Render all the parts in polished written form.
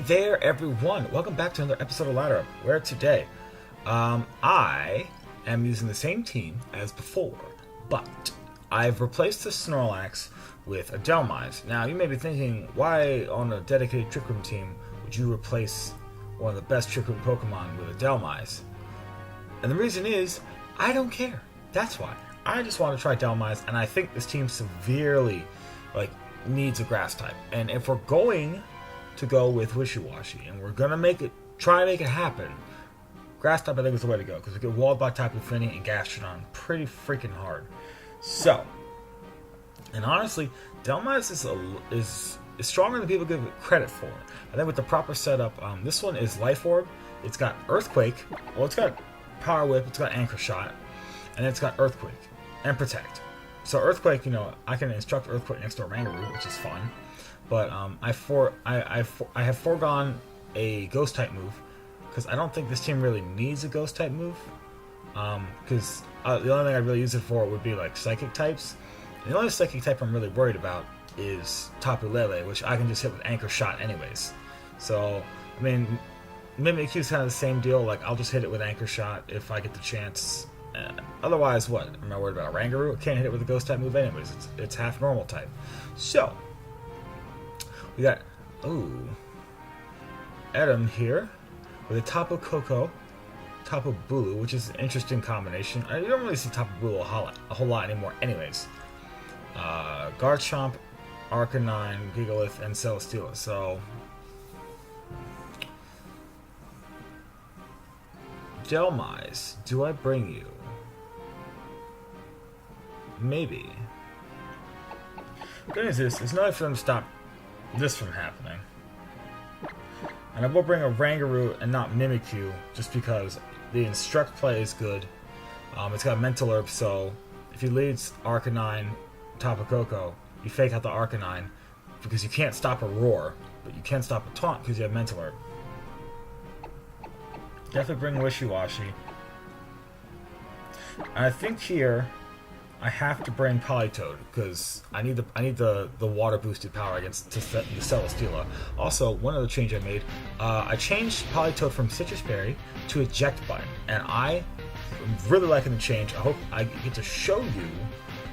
there, everyone. Welcome back to another episode of Ladder Up, where today I am using the same team as before, but I've replaced the Snorlax with a Delmise. Now, you may be thinking, why on a dedicated Trick Room team would you replace one of the best Trick Room Pokemon with a Delmise? And the reason is, I don't care. That's why. I just want to try Delmise, and I think this team severely, needs a Grass type. And if we're going to go with Wishy-Washy, and we're gonna try to make it happen, Grass type I think is the way to go, because we get walled by Tapu Fini and Gastrodon pretty freaking hard. So, and honestly, Delmise is stronger than people give it credit for. I think with the proper setup, this one is Life Orb. It's got Earthquake. Well, it's got Power Whip. It's got Anchor Shot, and it's got Earthquake and Protect. So Earthquake, I can instruct Earthquake next to a Rangaroo, which is fun. But I have foregone a Ghost type move because I don't think this team really needs a Ghost type move. Because the only thing I really use it for would be like Psychic types. And the only Psychic type I'm really worried about is Tapu Lele, which I can just hit with Anchor Shot anyways. So I mean, Mimikyu is kind of the same deal. Like I'll just hit it with Anchor Shot if I get the chance. Otherwise, what? Am I worried about a Rangaroo? I can't hit it with a Ghost type move anyways. It's half normal type. So we got Adam here with a Tapu Koko, Tapu Bulu, which is an interesting combination. You don't really see Tapu Bulu a whole lot anymore anyways. Garchomp, Arcanine, Gigalith, and Celesteela. So Delmise, do I bring you? Maybe. The good news is, there's no way for them to stop this from happening. And I will bring a Rangaroo and not Mimikyu, just because the Instruct play is good. It's got Mental Herb, so if he leads Arcanine, Tapu Koko, you fake out the Arcanine, because you can't stop a Roar, but you can stop a Taunt because you have Mental Herb. Definitely bring Wishy-Washy. And I think here I have to bring Politoed because I need the water boosted power against the Celesteela. Also, one other change I made, I changed Politoed from Citrus Berry to Eject Button, and I am really liking the change. I hope I get to show you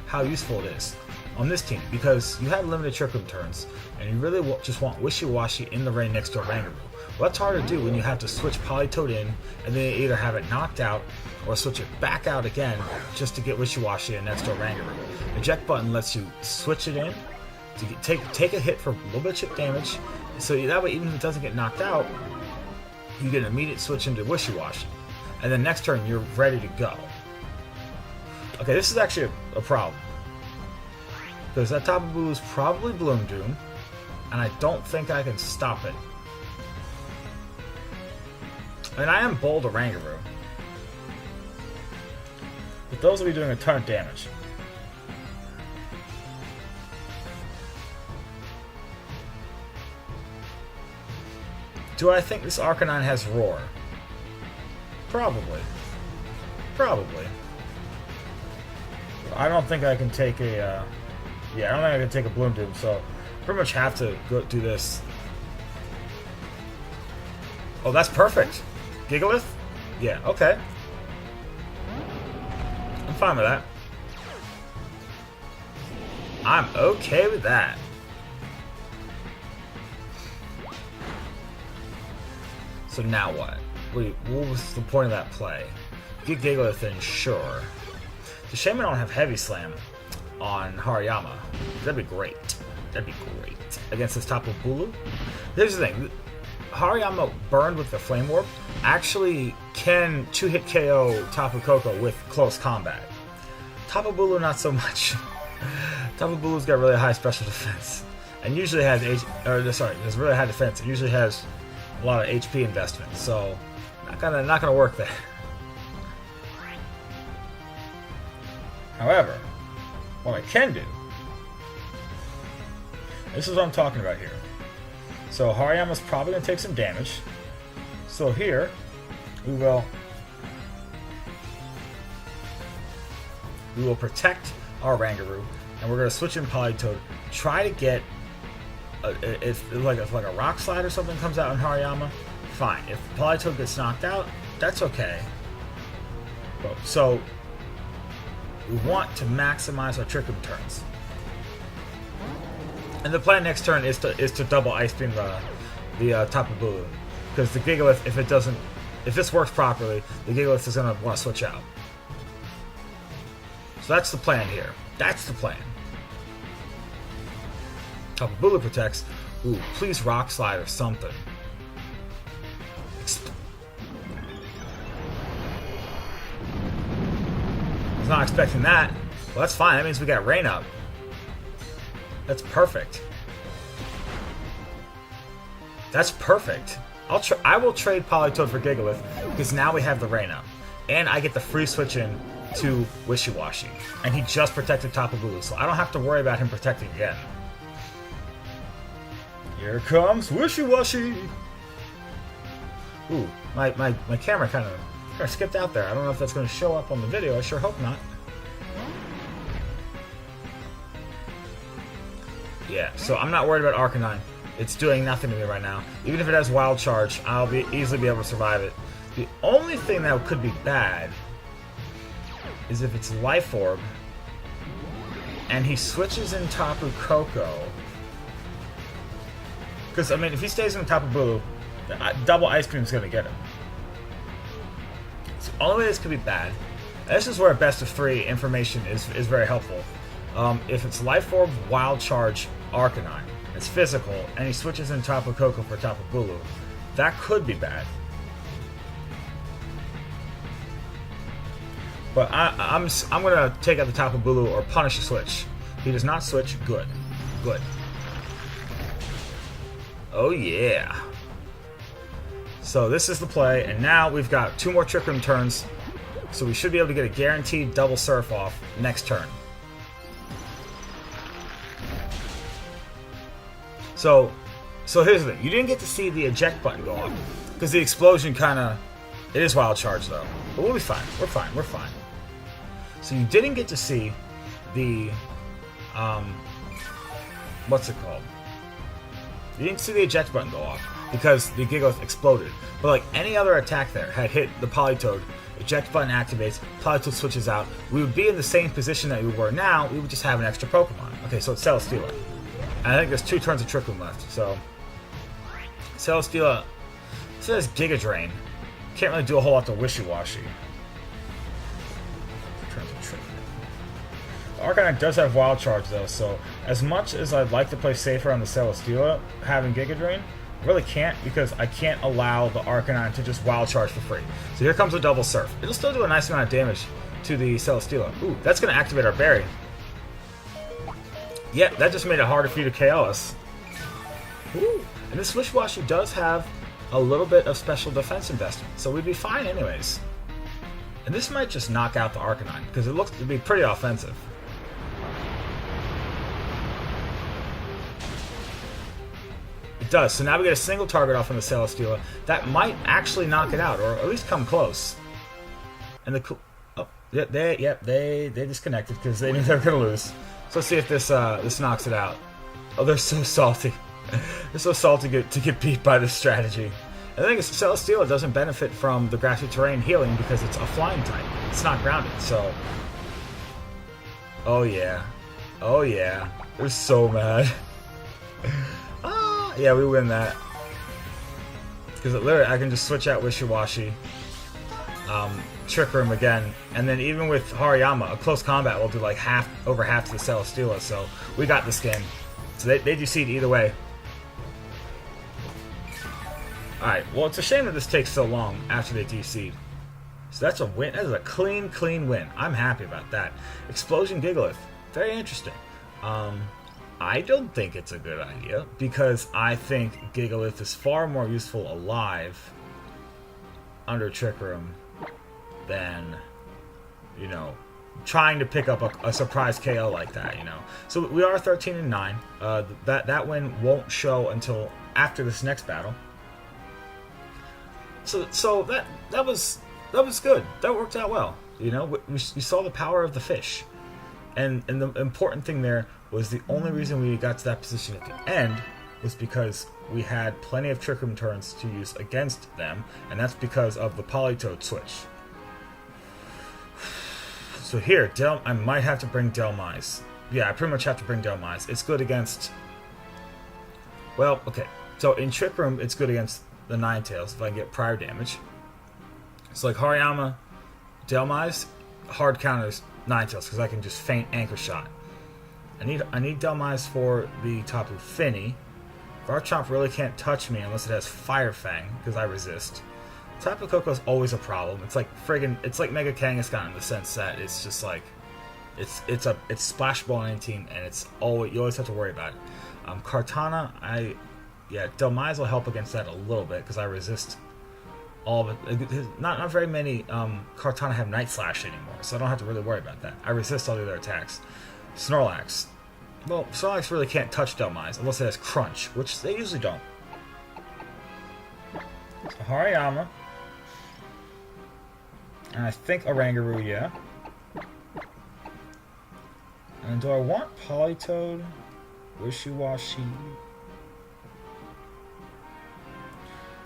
how useful it is on this team, because you have limited Trick Room turns and you really just want Wishy-Washy in the rain next to a Rangaroo. Well, that's hard to do when you have to switch Politoed in and then either have it knocked out or switch it back out again just to get Wishy-Washy in next to a Rangaroo. Eject Button lets you switch it in to take a hit for a little bit of chip damage, so that way even if it doesn't get knocked out, you get an immediate switch into Wishy-Washy, and then next turn you're ready to go. Okay, this is actually a problem, because that Tapu Bulu is probably Bloom Doom, and I don't think I can stop it. I mean, I am Bold a Rangaroo, but those will be doing a ton of damage. Do I think this Arcanine has Roar? Probably. Probably. I don't think I can take a... I don't think I can take a Bloom Doom, so I pretty much have to go do this. Oh, that's perfect. Gigalith? Yeah, okay. I'm fine with that. I'm okay with that. So now what? Wait, what was the point of that play? Get Gigalith in, sure. It's a shame I don't have Heavy Slam on Hariyama. That'd be great. That'd be great. Against this Tapu Bulu. Here's the thing. Hariyama burned with the Flame Orb actually can 2-hit KO Tapu Koko with close combat. Tapu Bulu not so much. Tapu Bulu's got really high special defense, and usually has has really high defense. It usually has a lot of HP investment, so not gonna work there. However, what I can do, this is what I'm talking about here. So Hariyama's probably going to take some damage. So here, we will protect our Rangaroo, and we're going to switch in Politoed, try to get if like a rock slide or something comes out in Hariyama, fine. If Politoed gets knocked out, that's okay. So we want to maximize our Trick Room turns. And the plan next turn is to double Ice Beam the Tapu Bulu, because the Gigalith, if this works properly, the Gigalith is gonna want to switch out. So that's the plan here. That's the plan. Tapu Bulu protects. Ooh, please Rock Slide or something. I was not expecting that. Well, that's fine. That means we got Rain Up. That's perfect. That's perfect. I will trade Politoed for Gigalith because now we have the Rain Up, and I get the free switch in to Wishy-Washy, and he just protected Tapu Bulu, so I don't have to worry about him protecting again. Here comes Wishy-Washy. Ooh, my camera kind of skipped out there. I don't know if that's going to show up on the video. I sure hope not. Yeah, so I'm not worried about Arcanine. It's doing nothing to me right now. Even if it has Wild Charge, I'll easily be able to survive it. The only thing that could be bad is if it's Life Orb and he switches in Tapu Koko. Because, I mean, if he stays in Tapu Bulu, double Ice Beam is going to get him. So the only way this could be bad, and this is where best of 3 information is very helpful. If it's Life Orb, Wild Charge, Arcanine, it's physical, and he switches in Tapu Koko for Tapu Bulu, that could be bad. But I'm gonna take out the Tapu Bulu or punish a switch. He does not switch. Good, good. Oh yeah. So this is the play, and now we've got 2 more Trick Room turns, so we should be able to get a guaranteed double Surf off next turn. So here's the thing. You didn't get to see the eject button go off, because the explosion it is Wild Charge though. But we'll be fine. We're fine. We're fine. So you didn't get to see the, what's it called? You didn't see the eject button go off, because the Gigalith exploded. But like any other attack there had hit the Politoed, eject button activates, Politoed switches out, we would be in the same position that we were now, we would just have an extra Pokemon. Okay, so it's Celesteela. And I think there's 2 turns of Trick Room left, so Celesteela says Giga Drain. Can't really do a whole lot to Wishy-Washy. Turns of Trick Room. Arcanine does have Wild Charge though, so as much as I'd like to play safer on the Celesteela, having Giga Drain, I really can't, because I can't allow the Arcanine to just Wild Charge for free. So here comes a double Surf. It'll still do a nice amount of damage to the Celesteela. Ooh, that's going to activate our Berry. Yeah, that just made it harder for you to KO us. Ooh. And this Wishy-Washy does have a little bit of special defense investment, so we'd be fine anyways. And this might just knock out the Arcanine, because it looks to be pretty offensive. It does, so now we get a single target off on the Celesteela. That might actually knock it out, or at least come close. And they disconnected, because they knew they were going to lose. So let's see if this knocks it out. Oh, they're so salty. They're so salty to get beat by this strategy. And the thing is, Celesteela doesn't benefit from the grassy terrain healing because it's a flying type. It's not grounded, so... Oh yeah. Oh yeah. They're so mad. Yeah, we win that. Because literally, I can just switch out Wishy-Washy. Trick Room again, and then even with Hariyama, a close combat will do like over half to the Celesteela, so we got this game. So they decede either way. Alright, well, it's a shame that this takes so long after they decede. So that's a win. That is a clean win. I'm happy about that. Explosion Gigalith. Very interesting. I don't think it's a good idea, because I think Gigalith is far more useful alive under Trick Room than, you know, trying to pick up a surprise KO like that, you know. So we are 13-9. That win won't show until after this next battle. So that was good. That worked out well. You know, we saw the power of the fish, and the important thing there was the only reason we got to that position at the end was because we had plenty of Trick Room turns to use against them, and that's because of the Politoed switch. So here, I might have to bring Delmise. Yeah, I pretty much have to bring Delmise. It's good against... Well, okay. So in Trick Room, it's good against the Ninetales if I can get prior damage. So like Hariyama, Delmise, hard counters Ninetales because I can just feint Anchor Shot. I need Delmise for the Tapu Fini. Garchomp really can't touch me unless it has Fire Fang because I resist. Tapu Koko is always a problem. It's like Mega Kangaskhan in the sense that it's just like it's Splash Ball on any team and you always have to worry about it. Kartana, Delmise will help against that a little bit because I resist all of it. Not very many Kartana have Night Slash anymore, so I don't have to really worry about that. I resist all the other attacks. Snorlax. Well, Snorlax really can't touch Delmise unless it has Crunch, which they usually don't. So Hariyama. And I think Oranguru, yeah. And do I want Politoed? Wishy-washy?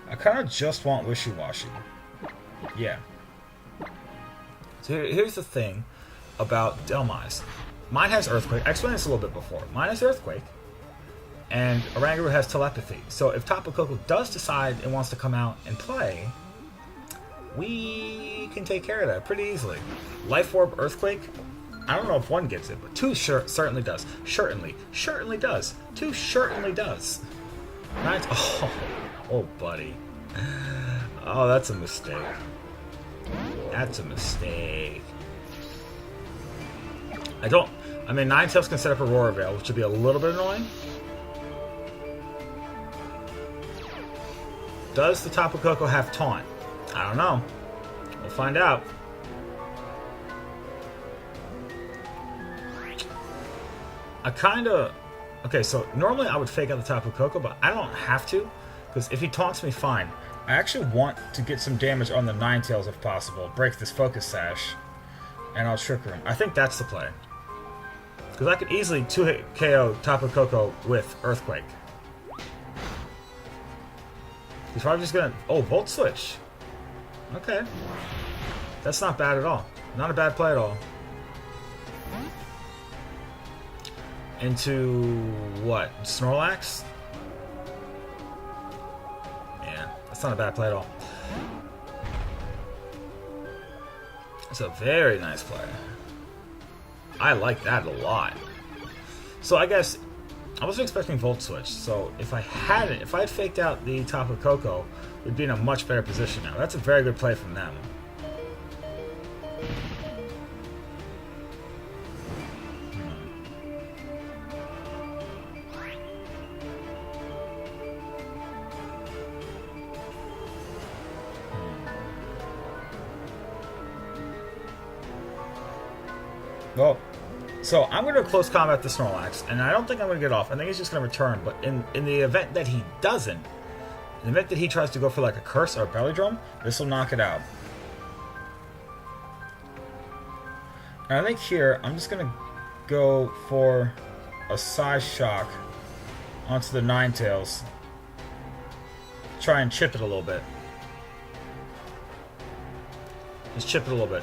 I kind of just want Wishy-washy. Yeah. So here's the thing about Delmise. Mine has Earthquake. I explained this a little bit before. Mine has Earthquake. And Oranguru has Telepathy. So if Tapu Koko does decide it wants to come out and play, we can take care of that pretty easily. Life Orb Earthquake, I don't know if one gets it, but two certainly does. Certainly does. Two certainly does. Right? Oh, buddy. Oh, that's a mistake. That's a mistake. Ninetales can set up Aurora Veil, which would be a little bit annoying. Does the Tapu Koko have Taunt? I don't know. We'll find out. Okay, so normally I would fake out the Tapu Koko, but I don't have to, because if he taunts me, fine. I actually want to get some damage on the Ninetales if possible. Break this Focus Sash, and I'll Trick Room. I think that's the play. Because I could easily 2-hit KO Tapu Koko with Earthquake. He's probably just gonna... Oh, Volt Switch. Okay. That's not bad at all. Not a bad play at all. Into... what? Snorlax? Yeah, that's not a bad play at all. It's a very nice play. I like that a lot. So I guess I wasn't expecting Volt Switch. So if I had faked out the Tapu Koko, we'd be in a much better position now. That's a very good play from them. Well, so I'm going to close combat the Snorlax, and I don't think I'm going to get off. I think he's just going to return, but in the event that he doesn't, in the event that he tries to go for like a Curse or a Belly Drum, this will knock it out. And I think here, I'm just going to go for a Size Shock onto the Ninetales. Try and chip it a little bit. Just chip it a little bit.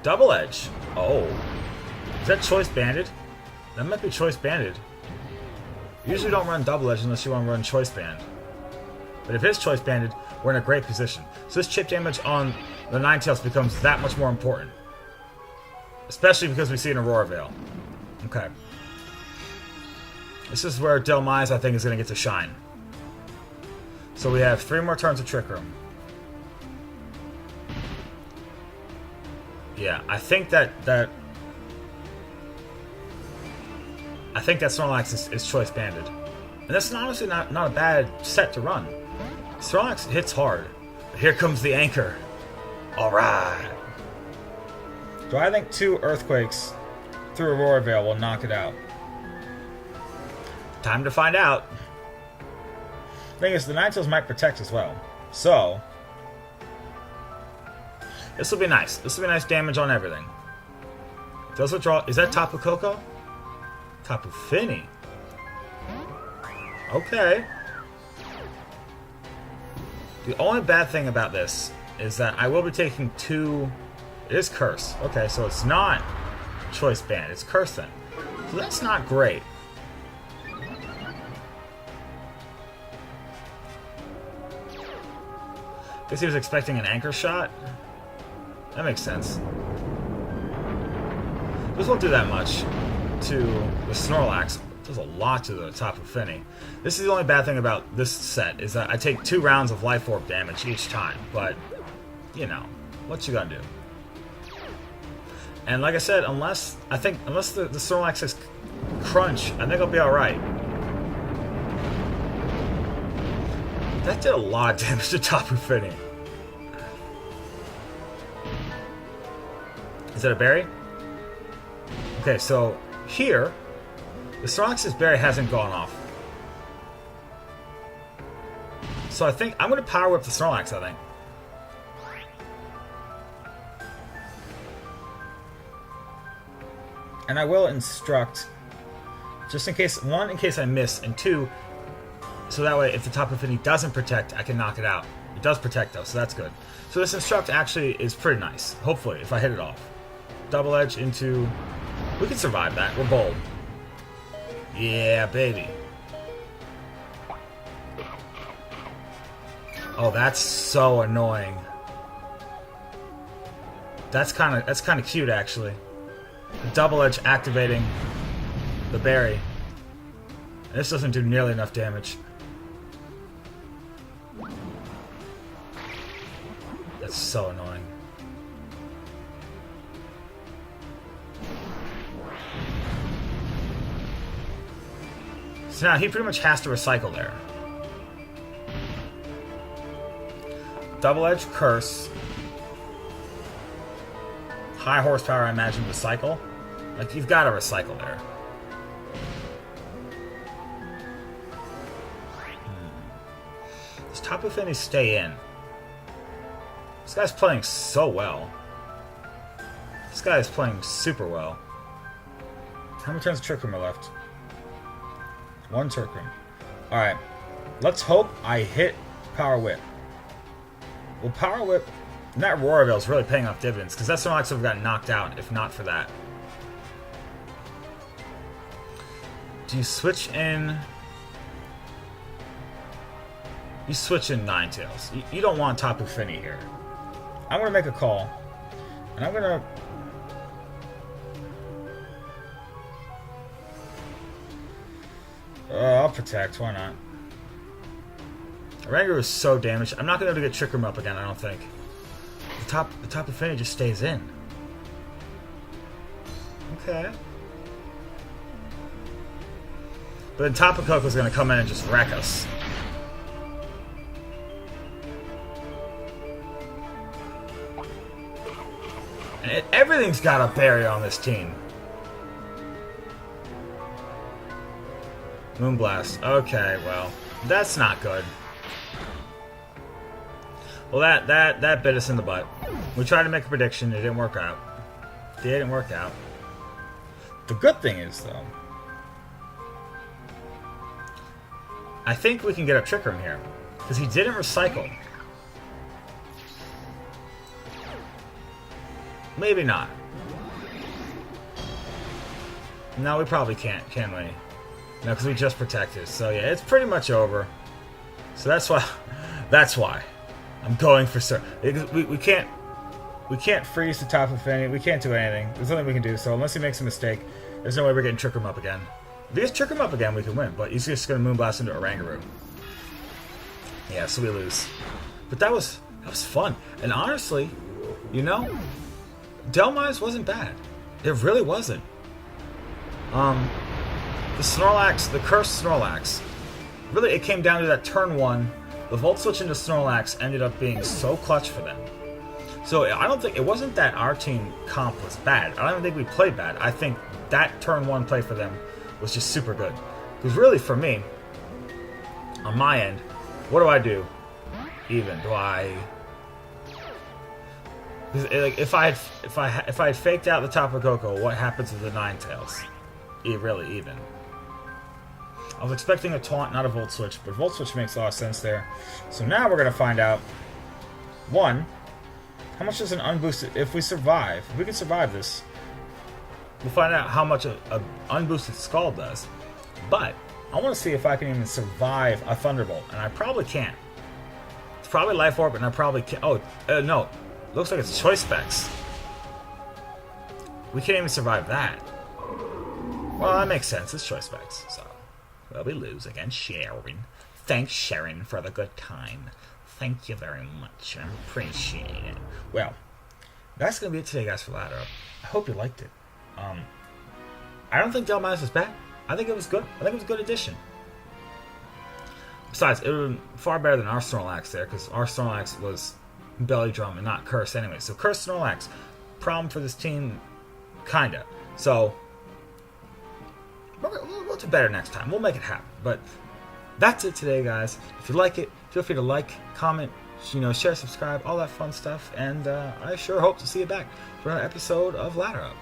Double Edge. Oh. Is that Choice Banded? That might be Choice Banded. Usually don't run Double Edge unless you want to run Choice Band. But if it's Choice Banded, we're in a great position. So this chip damage on the Ninetales becomes that much more important. Especially because we see an Aurora Veil. Okay. This is where Delmise, I think, is going to get to shine. So we have 3 more turns of Trick Room. Yeah, I think that Snorlax is Choice Banded. And that's honestly not a bad set to run. Snorlax hits hard. But here comes the anchor. Alright. Do I think 2 Earthquakes through Aurora Veil will knock it out? Time to find out. Thing is, the Ninetales might protect as well. So, this will be nice. This will be nice damage on everything. Does withdraw. Is that Tapu Koko? Tapu Fini. Okay. The only bad thing about this is that I will be taking 2... It is Curse. Okay, so it's not Choice Band. It's Curse then. So that's not great. Guess he was expecting an anchor shot? That makes sense. This won't do that much to the Snorlax. It does a lot to the Tapu Fini. This is the only bad thing about this set, is that I take 2 rounds of Life Orb damage each time. But, you know, what you gotta do? And like I said, unless the Snorlax has Crunch, I think I'll be alright. That did a lot of damage to Tapu Fini. Is that a berry? Okay, so here, the Snorlax's berry hasn't gone off. So I think I'm going to Power Whip the Snorlax, I think. And I will instruct, just in case, 1, in case I miss, and 2, so that way if the Tapu Fini doesn't protect, I can knock it out. It does protect though, so that's good. So this instruct actually is pretty nice, hopefully, if I hit it off. Double Edge into... We can survive that, we're bold. Yeah, baby. Oh, that's so annoying. That's kind of cute, actually. Double Edge activating the berry. This doesn't do nearly enough damage. That's so annoying. So now he pretty much has to recycle there. Double Edge, Curse. High horsepower, I imagine, recycle. Like, you've got to recycle there. Does Tapu Fini stay in? This guy's playing so well. This guy is playing super well. How many turns of Trick Room are left? 1 Trick Room. Alright. Let's hope I hit Power Whip. Well, Power Whip... And that Aurora Veil is really paying off dividends, because that Snorlax would have gotten knocked out if not for that. Do you switch in... You switch in Ninetales. You don't want Tapu Fini here. I'm going to make a call. And I'm going to... I'll protect. Why not? Rangaroo is so damaged. I'm not going to be able to get Trick Room up again, I don't think. The Tapu Fini just stays in. Okay. But then Tapu Koko's going to come in and just wreck us. And everything's got a berry on this team. Moonblast. Okay, well, that's not good. Well, that bit us in the butt. We tried to make a prediction. It didn't work out. Didn't work out. The good thing is, though, I think we can get a Trick Room here. Because he didn't recycle. Maybe not. No, we probably can't, can we? No, because we just protected. So yeah, it's pretty much over. So that's why I'm going for sir. We can't freeze the Tapu Fini. We can't do anything. There's nothing we can do. So unless he makes a mistake, there's no way we're getting Trick Room up again. If he gets Trick Room up again, we can win. But he's just going to Moonblast into a Rangaroo. Yeah, so we lose. But that was fun. And honestly, you know, Delmise wasn't bad. It really wasn't. The Snorlax, the cursed Snorlax, really it came down to that turn 1. The Volt Switch into Snorlax ended up being so clutch for them. So I don't think, it wasn't that our team comp was bad. I don't think we played bad. I think that turn 1 play for them was just super good. Because really for me, on my end, what do I do? Even, do I... Like if I had faked out the Tapu Koko, what happens with the Ninetales? Really even. I was expecting a taunt, not a volt switch, but volt switch makes a lot of sense there. So now we're going to find out, one, how much does an unboosted, if we survive, if we can survive this, we'll find out how much a unboosted Skull does. But I want to see if I can even survive a Thunderbolt, and I probably can't. It's probably Life Orb, and I probably can't. Oh, no. Looks like it's Choice Specs. We can't even survive that. Well, that makes sense. It's Choice Specs. So, well, we lose against Sharon. Thanks, Sharon, for the good time. Thank you very much. I appreciate it. Well, that's going to be it today, guys, for Ladder Up. I hope you liked it. I don't think Delmas was bad. I think it was good. I think it was a good addition. Besides, it would have been far better than our Snorlax there, because our Snorlax was Belly Drum and not Curse anyway. So Curse Snorlax, problem for this team, kinda. So we'll do better next time. We'll make it happen. But that's it today, guys. If you like it, feel free to like, comment, share, subscribe, all that fun stuff. And I sure hope to see you back for another episode of Ladder Up.